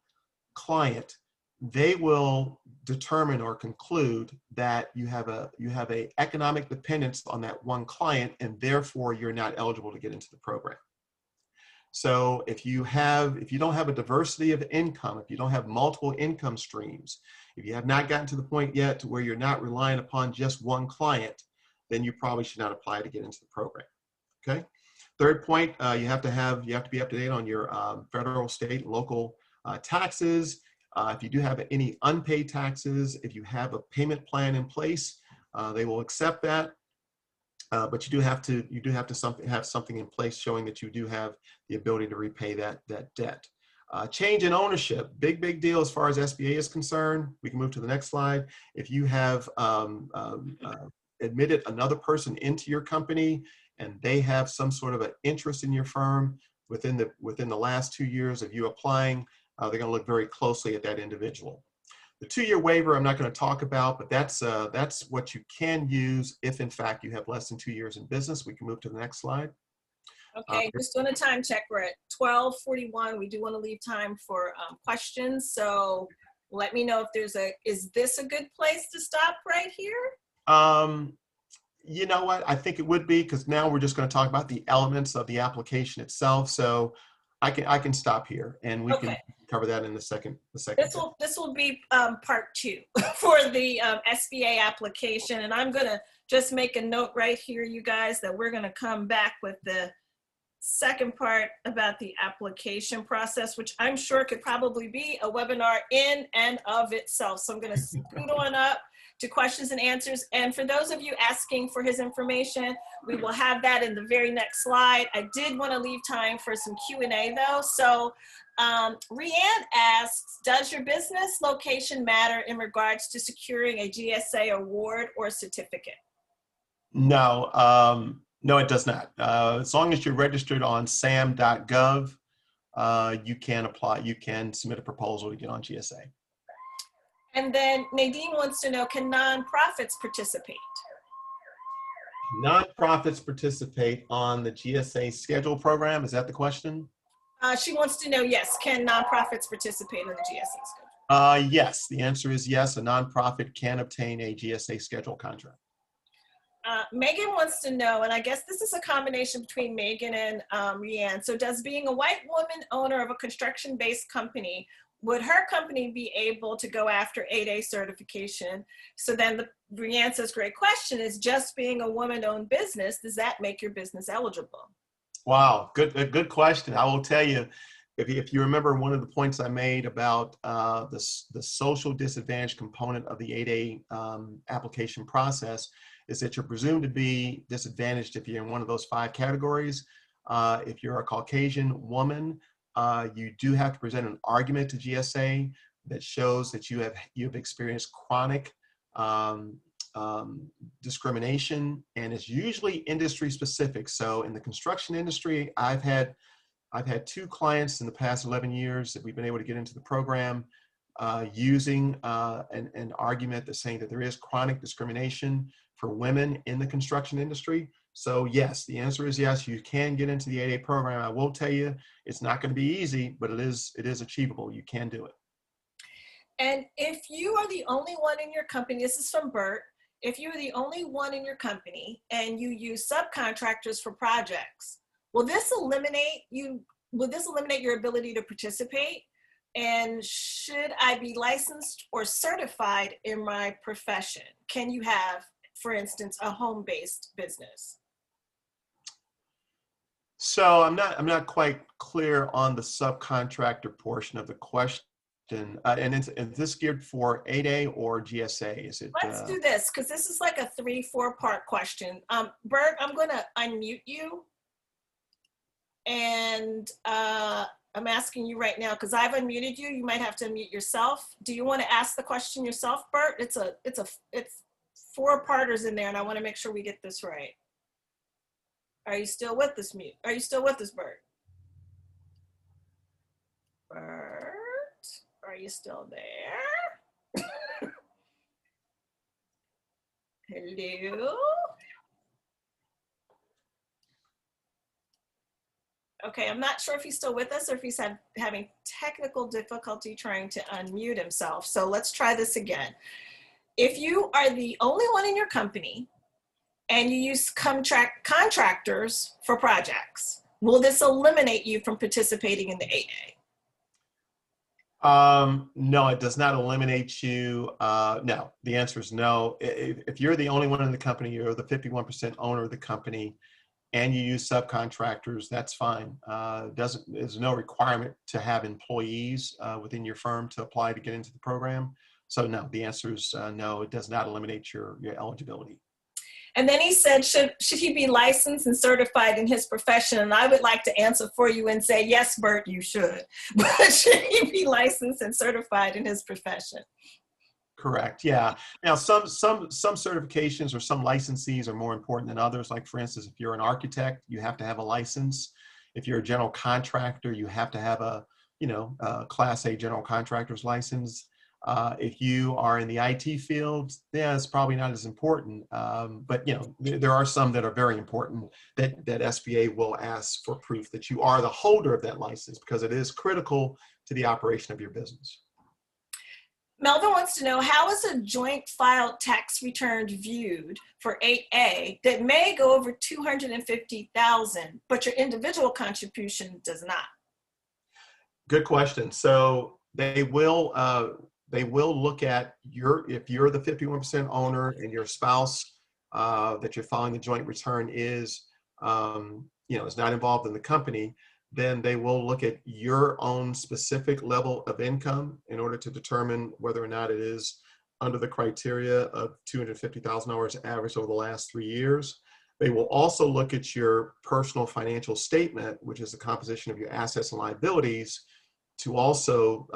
client, they will determine or conclude that you have a economic dependence on that one client, and therefore you're not eligible to get into the program. So if you don't have a diversity of income, if you don't have multiple income streams, if you have not gotten to the point yet to where you're not relying upon just one client, then you probably should not apply to get into the program. Okay. Third point, you have to be up to date on your federal, state, local taxes. If you do have any unpaid taxes, if you have a payment plan in place, they will accept that. But you do have to have something in place showing that you do have the ability to repay that debt. Change in ownership, big deal as far as SBA is concerned. We can move to the next slide. If you have admitted another person into your company and they have some sort of an interest in your firm within the last 2 years of you applying, they're going to look very closely at that individual. The 2-year waiver I'm not going to talk about, but that's what you can use if in fact you have less than 2 years in business. We can move to the next slide. Okay, just doing a time check. We're at 12:41. We do want to leave time for questions. So let me know if is this a good place to stop right here? You know what? I think it would be, because now we're just going to talk about the elements of the application itself. So I can stop here and we can cover that in the second. This will be part 2 for the SBA application, and I'm gonna just make a note right here, you guys, that we're gonna come back with the second part about the application process, which I'm sure could probably be a webinar in and of itself. So I'm gonna scoot on up to questions and answers. And for those of you asking for his information, we will have that in the very next slide. I did want to leave time for some Q&A though. So Rianne asks, does your business location matter in regards to securing a GSA award or certificate? No, no, it does not. As long as you're registered on sam.gov, you can apply, you can submit a proposal to get on GSA. And then Nadine wants to know, can nonprofits participate? Nonprofits participate on the GSA Schedule program. Is that the question? She wants to know, yes, can nonprofits participate in the GSA Schedule? Yes, the answer is yes. A nonprofit can obtain a GSA Schedule contract. Megan wants to know, and I guess this is a combination between Megan and Rianne. So does being a white woman owner of a construction-based company, would her company be able to go after 8A certification? So then Rianne says, great question, is just being a woman-owned business, does that make your business eligible? Wow, good question. I will tell you, if you remember one of the points I made about the social disadvantage component of the 8A application process, is that you're presumed to be disadvantaged if you're in one of those 5 categories. If you're a Caucasian woman, you do have to present an argument to GSA that shows that you have experienced chronic discrimination, and it's usually industry specific. So in the construction industry, I've had 2 clients in the past 11 years that we've been able to get into the program using an argument that's saying that there is chronic discrimination for women in the construction industry. So yes, the answer is yes, you can get into the 8A program. I will tell you, it's not going to be easy, but it is achievable. You can do it. And if you are the only one in your company, this is from Bert, if you're the only one in your company and you use subcontractors for projects, will this eliminate your ability to participate? And should I be licensed or certified in my profession? Can you have, for instance, a home-based business? So I'm not quite clear on the subcontractor portion of the question. And is this geared for 8A or GSA? Is it? Let's do this, because this is like a 3-4 part question. Bert, I'm going to unmute you. And I'm asking you right now, because I've unmuted you. You might have to unmute yourself. Do you want to ask the question yourself, Bert? It's 4 parters in there, and I want to make sure we get this right. Are you still with us, mute? Are you still with us, Bert? Bert, Are you still there? Hello? Okay, I'm not sure if he's still with us or if he's having technical difficulty trying to unmute himself. So let's try this again. If you are the only one in your company and you use contractors for projects, will this eliminate you from participating in the 8A? No, it does not eliminate you. No, the answer is no. If you're the only one in the company, you're the 51% owner of the company, and you use subcontractors, that's fine. There's no requirement to have employees within your firm to apply to get into the program. So no, the answer is no, it does not eliminate your eligibility. And then he said, should he be licensed and certified in his profession? And I would like to answer for you and say, yes, Bert, you should. But should he be licensed and certified in his profession? Correct. Yeah. Now, some certifications or some licensees are more important than others. Like, for instance, if you're an architect, you have to have a license. If you're a general contractor, you have to have a Class A general contractor's license. If you are in the IT field, yeah, it's probably not as important. But there are some that are very important that SBA will ask for proof that you are the holder of that license, because it is critical to the operation of your business. Melvin wants to know, how is a joint filed tax return viewed for 8A that may go over $250,000, but your individual contribution does not? Good question. So they will look at if you're the 51% owner and your spouse that you're filing the joint return is not involved in the company, then they will look at your own specific level of income in order to determine whether or not it is under the criteria of $250,000 average over the last 3 years. They will also look at your personal financial statement, which is the composition of your assets and liabilities, to also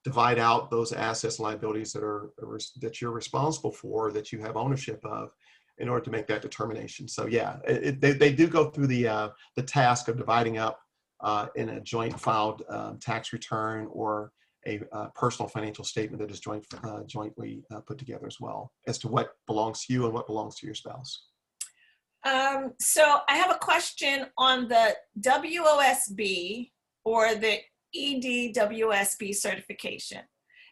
divide out those assets and liabilities that you're responsible for, that you have ownership of, in order to make that determination. So yeah, they do go through the task of dividing up in a joint filed tax return or a personal financial statement that is jointly put together as well, as to what belongs to you and what belongs to your spouse. So I have a question on the WOSB or the EDWSB certification.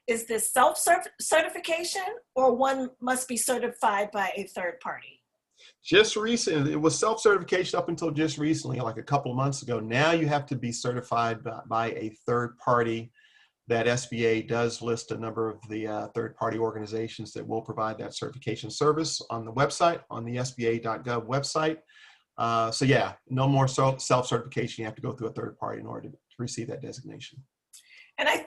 Is this self-certification, or one must be certified by a third party? Just recently, it was self-certification up until just recently, like a couple of months ago. Now you have to be certified by a third party. That SBA does list a number of the third-party organizations that will provide that certification service on the website, on the SBA.gov website. So yeah, no more self-certification. You have to go through a third party in order to receive that designation. And I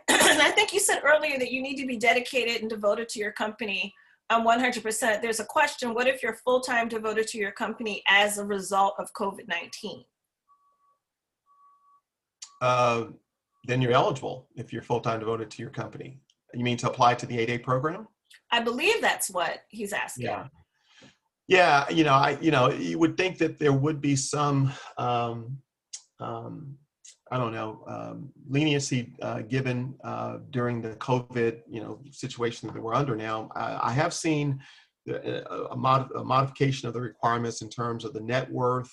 think you said earlier that you need to be dedicated and devoted to your company 100%. There's a question: what if you're full-time devoted to your company as a result of COVID-19? Then you're eligible if you're full-time devoted to your company. You mean to apply to the 8A program? I believe that's what he's asking. Yeah. Yeah, you would think that there would be some, leniency given during the COVID, situation that we're under now. I have seen a modification of the requirements in terms of the net worth,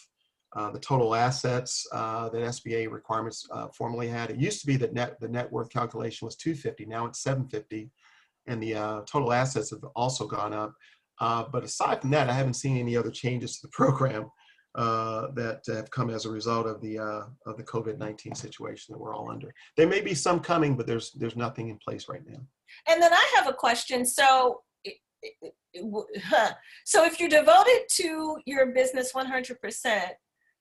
the total assets that SBA requirements formerly had. It used to be that the net worth calculation was $250. Now it's $750, and the total assets have also gone up. But aside from that, I haven't seen any other changes to the program that have come as a result of the COVID-19 situation that we're all under. There may be some coming, but there's nothing in place right now. And then I have a question. So if you're devoted to your business 100%,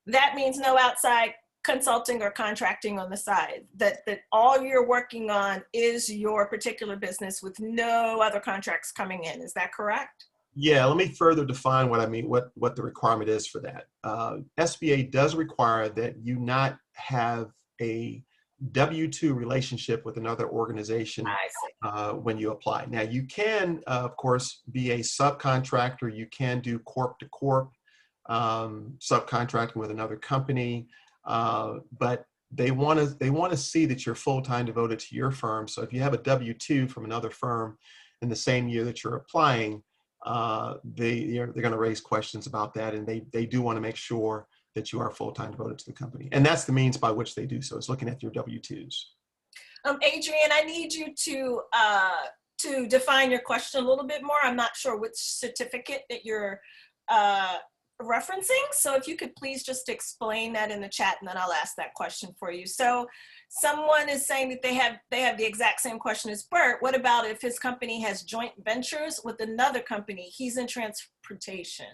that means no outside consulting or contracting on the side, that all you're working on is your particular business with no other contracts coming in. Is that correct? Yeah, let me further define what I mean, what the requirement is for that. SBA does require that you not have a W-2 relationship with another organization when you apply. Now, you can, of course, be a subcontractor. You can do corp-to-corp subcontracting with another company, but they want to see that you're full-time devoted to your firm. So if you have a W-2 from another firm in the same year that you're applying, they're going to raise questions about that, and they do want to make sure that you are full-time devoted to the company. And that's the means by which they do so, is looking at your W-2s. Adrian, I need you to define your question a little bit more. I'm not sure which certificate that you're referencing. So if you could please just explain that in the chat, and then I'll ask that question for you. So someone is saying that they have the exact same question as Bert. What about if his company has joint ventures with another company? He's in transportation.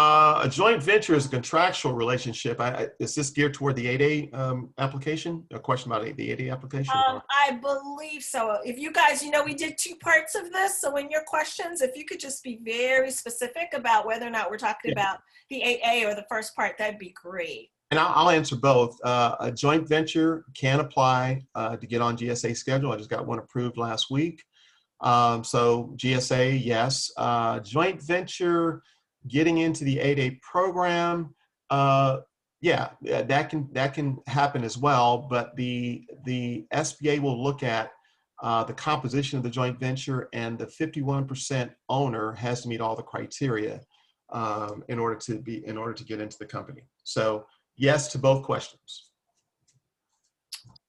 A joint venture is a contractual relationship. Is this geared toward the 8A application? A question about the 8A application? I believe so. If you guys, we did 2 parts of this. So in your questions, if you could just be very specific about whether or not we're talking about the 8A or the first part, that'd be great. And I'll answer both. A joint venture can apply to get on GSA schedule. I just got one approved last week. So GSA, yes. Joint venture, getting into the 8A program, yeah, that can happen as well. But the SBA will look at the composition of the joint venture, and the 51% owner has to meet all the criteria in order to get into the company. So yes to both questions.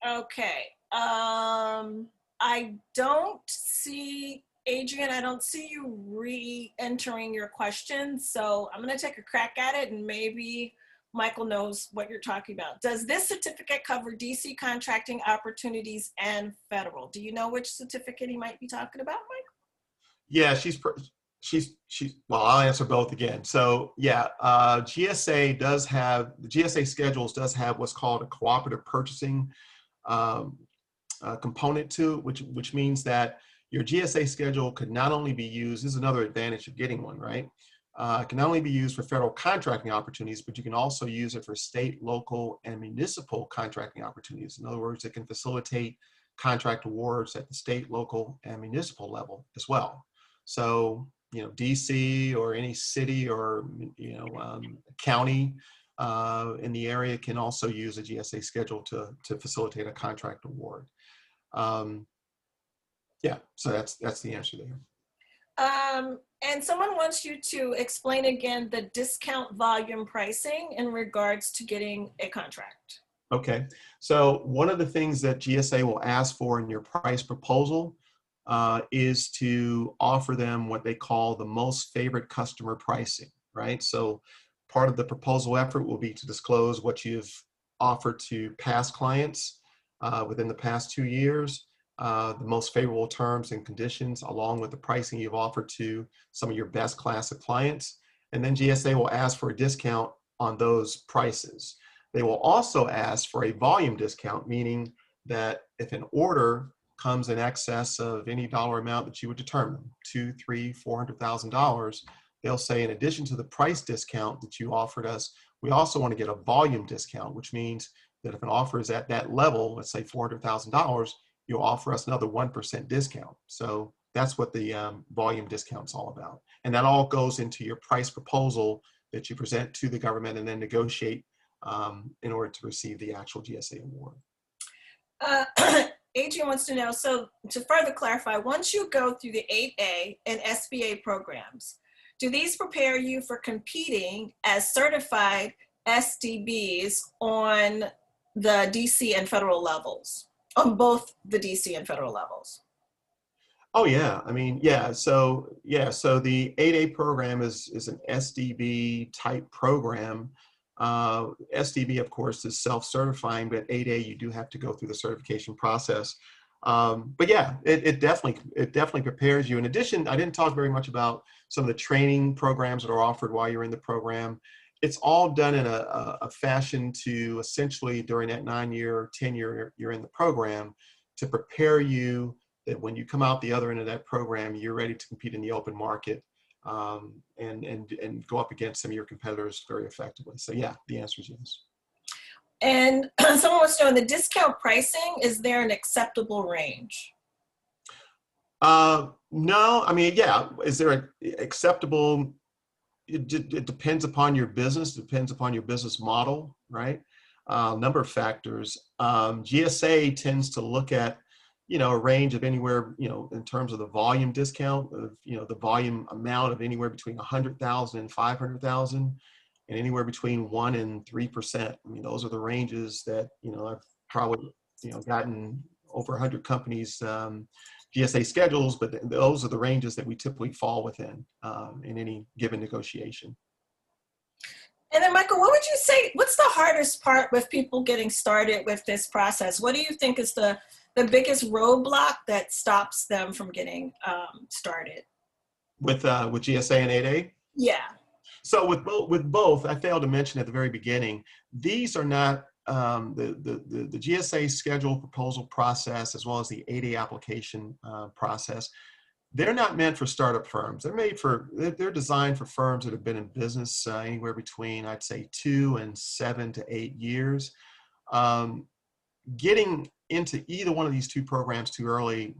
Okay. I don't see, Adrian, I don't see you re-entering your question. So I'm going to take a crack at it, and maybe Michael knows what you're talking about. Does this certificate cover DC contracting opportunities and federal? Do you know which certificate he might be talking about, Michael? Yeah, well, I'll answer both again. So yeah, GSA schedules does have what's called a cooperative purchasing component to it, which means that your GSA schedule could not only be used, this is another advantage of getting one, right? It can not only be used for federal contracting opportunities, but you can also use it for state, local, and municipal contracting opportunities. In other words, it can facilitate contract awards at the state, local, and municipal level as well. So, DC or any city or, county in the area can also use a GSA schedule to facilitate a contract award. Yeah, so that's the answer there. And someone wants you to explain again the discount volume pricing in regards to getting a contract. Okay, so one of the things that GSA will ask for in your price proposal is to offer them what they call the most favorite customer pricing, right? So part of the proposal effort will be to disclose what you've offered to past clients within the past 2 years, the most favorable terms and conditions, along with the pricing you've offered to some of your best class of clients. And then GSA will ask for a discount on those prices. They will also ask for a volume discount, meaning that if an order comes in excess of any dollar amount that you would determine, $200,000, $300,000, $400,000, they'll say, in addition to the price discount that you offered us, we also want to get a volume discount, which means that if an offer is at that level, let's say $400,000, you'll offer us another 1% discount. So that's what the volume discount's all about. And that all goes into your price proposal that you present to the government and then negotiate in order to receive the actual GSA award. Adrian wants to know, so to further clarify, once you go through the 8A and SBA programs, do these prepare you for competing as certified SDBs on the DC and federal levels, on both the DC and federal levels? Oh yeah, I mean, yeah. So the 8A program is an SDB type program. SDB, of course, is self-certifying, but 8A, you do have to go through the certification process. But yeah, it definitely prepares you. In addition, I didn't talk very much about some of the training programs that are offered while you're in the program. It's all done in a fashion to essentially, during that 9-year, 10-year you're in the program, to prepare you that when you come out the other end of that program, you're ready to compete in the open market and go up against some of your competitors very effectively. So yeah, the answer is yes. And someone wants to know, in the discount pricing, is there an acceptable range? No, I mean, yeah, is there an acceptable? it depends upon your business, depends upon your business model, right? Number of factors. GSA tends to look at, a range of anywhere, in terms of the volume discount of, the volume amount of anywhere between 100,000 and 500,000, and anywhere between 1% and 3%. I mean, those are the ranges that, I've probably, gotten over 100 companies GSA schedules, but those are the ranges that we typically fall within in any given negotiation. And then, Michael, what would you say, what's the hardest part with people getting started with this process? What do you think is the biggest roadblock that stops them from getting started? With GSA and 8A? Yeah. So with both, I failed to mention at the very beginning, these are not the GSA schedule proposal process, as well as the 8A application process. They're not meant for startup firms. They're designed for firms that have been in business anywhere between, I'd say, 2 and 7 to 8 years. Getting into either one of these two programs too early,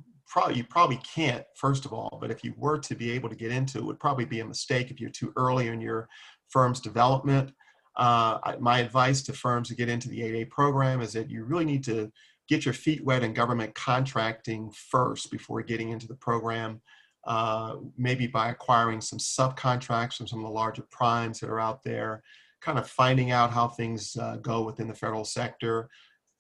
you probably can't, first of all, but if you were to be able to get into it, would probably be a mistake if you're too early in your firm's development. My advice to firms to get into the 8A program is that you really need to get your feet wet in government contracting first before getting into the program, maybe by acquiring some subcontracts from some of the larger primes that are out there, kind of finding out how things go within the federal sector.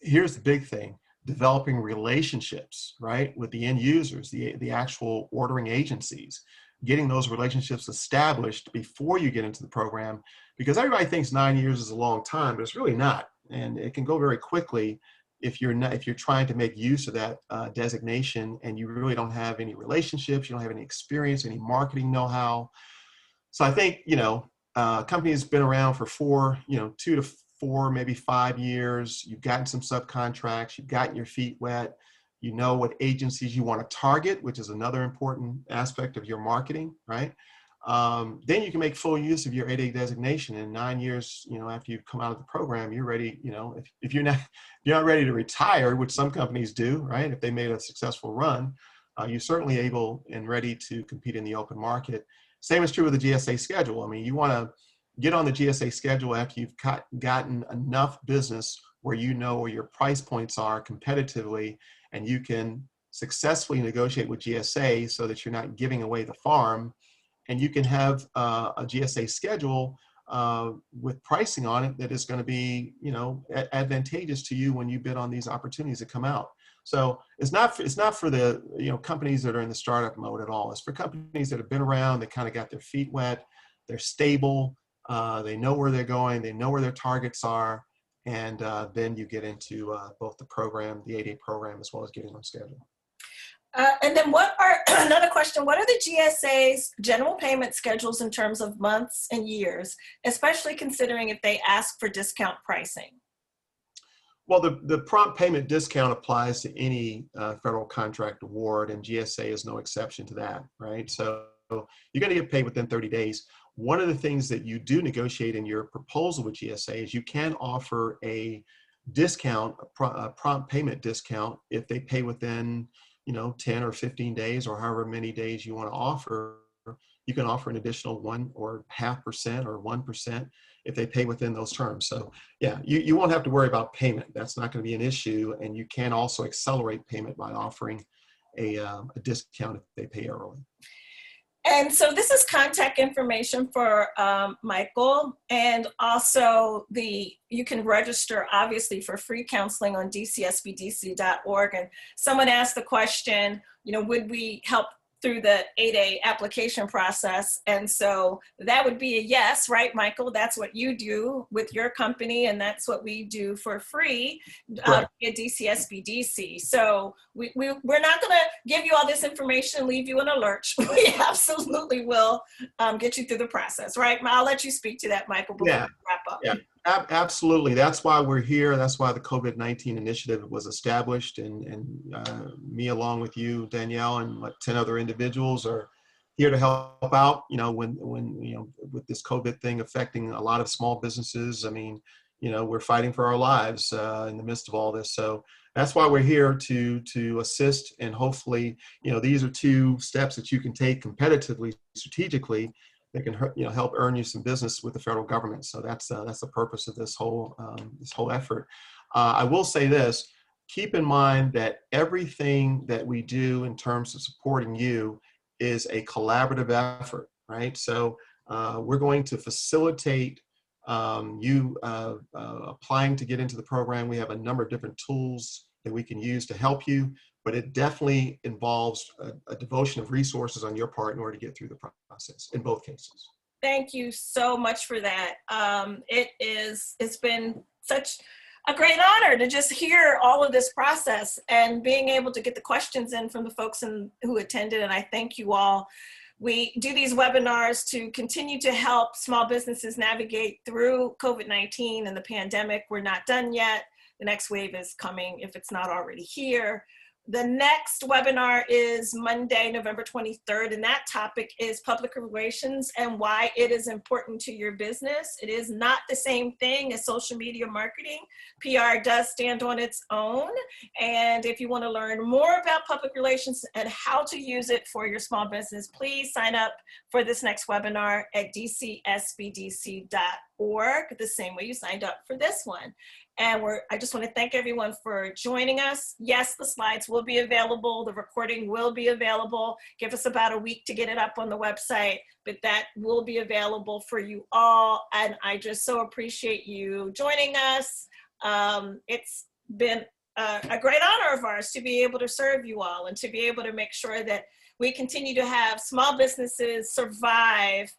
Here's the big thing: developing relationships, right, with the end users, the actual ordering agencies, getting those relationships established before you get into the program, because everybody thinks 9 years is a long time, but it's really not. And it can go very quickly if you're trying to make use of that designation and you really don't have any relationships, you don't have any experience, any marketing know-how. So I think, companies been around for 2 to 4, maybe 5 years. You've gotten some subcontracts, you've gotten your feet wet, you know what agencies you want to target, which is another important aspect of your marketing, right? Then you can make full use of your 8A designation. In 9 years, after you've come out of the program, you're ready. If you're not ready to retire, which some companies do, right? If they made a successful run, you're certainly able and ready to compete in the open market. Same is true with the GSA schedule. I mean, you want to get on the GSA schedule after you've gotten enough business where you know where your price points are competitively, and you can successfully negotiate with GSA so that you're not giving away the farm, and you can have a GSA schedule with pricing on it that is going to be, advantageous to you when you bid on these opportunities that come out. So it's not for the companies that are in the startup mode at all. It's for companies that have been around, they kind of got their feet wet, they're stable, they know where they're going, they know where their targets are, and then you get into both the program, the 8A program, as well as getting on schedule. And then another question, what are the GSA's general payment schedules in terms of months and years, especially considering if they ask for discount pricing? Well, the prompt payment discount applies to any federal contract award, and GSA is no exception to that, right? So you're going to get paid within 30 days. One of the things that you do negotiate in your proposal with GSA is you can offer a discount, a prompt payment discount, if they pay within 10 or 15 days, or however many days you want to offer. You can offer an additional 1 or 0.5% or 1% if they pay within those terms. So yeah, you won't have to worry about payment. That's not going to be an issue. And you can also accelerate payment by offering a discount if they pay early. And so this is contact information for Michael, and also you can register obviously for free counseling on dcsbdc.org. And someone asked the question, would we help through the 8A application process? And so that would be a yes, right, Michael? That's what you do with your company, and that's what we do for free at DCSBDC. So we're not going to give you all this information, leave you in a lurch. We absolutely will get you through the process, right? I'll let you speak to that, Michael, before we wrap up. Yeah. Absolutely. That's why we're here. That's why the COVID-19 initiative was established. And me, along with you, Danielle, and 10 other individuals are here to help out, when with this COVID thing affecting a lot of small businesses. I mean, we're fighting for our lives in the midst of all this. So that's why we're here to assist. And hopefully, these are 2 steps that you can take competitively, strategically, help earn you some business with the federal government. So that's the purpose of this whole effort. I will say this: keep in mind that everything that we do in terms of supporting you is a collaborative effort, right? So we're going to facilitate you applying to get into the program. We have a number of different tools that we can use to help you, but it definitely involves a devotion of resources on your part in order to get through the process in both cases. Thank you so much for that. It's been such a great honor to just hear all of this process and being able to get the questions in from the folks who attended, and I thank you all. We do these webinars to continue to help small businesses navigate through COVID-19 and the pandemic. We're not done yet. The next wave is coming if it's not already here. The next webinar is Monday, November 23rd, and that topic is public relations and why it is important to your business. It is not the same thing as social media marketing. PR does stand on its own, and if you want to learn more about public relations and how to use it for your small business, please sign up for this next webinar at dcsbdc.org, the same way you signed up for this one. And I just want to thank everyone for joining us. Yes, the slides will be available. The recording will be available. Give us about a week to get it up on the website, but that will be available for you all. And I just so appreciate you joining us. It's been a great honor of ours to be able to serve you all and to be able to make sure that we continue to have small businesses survive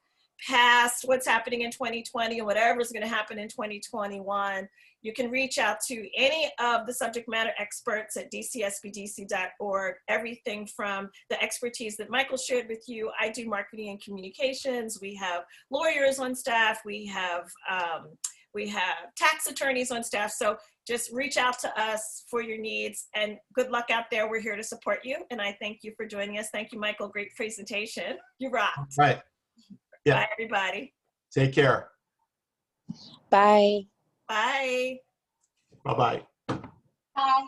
past what's happening in 2020 and whatever's going to happen in 2021. You can reach out to any of the subject matter experts at dcsbdc.org. Everything from the expertise that Michael shared with you. I do marketing and communications. We have lawyers on staff. We have tax attorneys on staff. So just reach out to us for your needs, and good luck out there. We're here to support you. And I thank you for joining us. Thank you, Michael. Great presentation. You rocked. Right. Yeah. Bye, everybody. Take care. Bye. Bye. Bye-bye. Bye.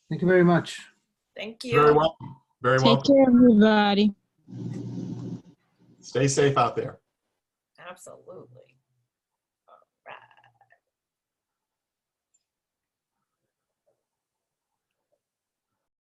Thank you very much. Thank you. Very welcome. Very Take welcome. care, everybody. Stay safe out there. Absolutely.